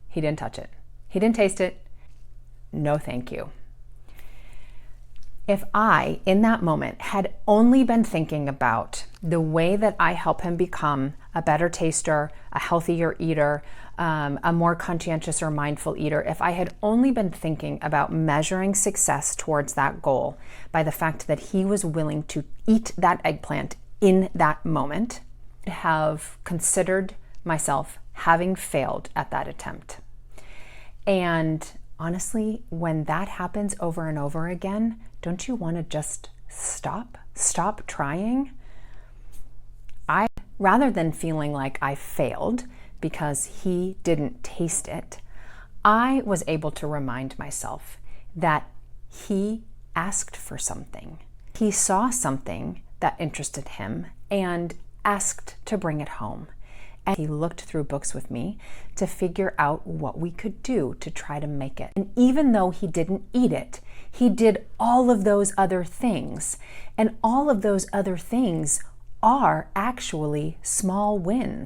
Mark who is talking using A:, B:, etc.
A: He didn't touch it. He didn't taste it. No, thank you. If I, in that moment, had only been thinking about the way that I help him become a better taster, a healthier eater, a more conscientious or mindful eater, if I had only been thinking about measuring success towards that goal by the fact that he was willing to eat that eggplant in that moment, I would have considered myself having failed at that attempt. And honestly, when that happens over and over again, don't you want to just stop trying? Rather than feeling like I failed because he didn't taste it, I was able to remind myself that he asked for something. He saw something that interested him and asked to bring it home. And he looked through books with me to figure out what we could do to try to make it. And even though he didn't eat it, he did all of those other things. And all of those other things are actually small wins.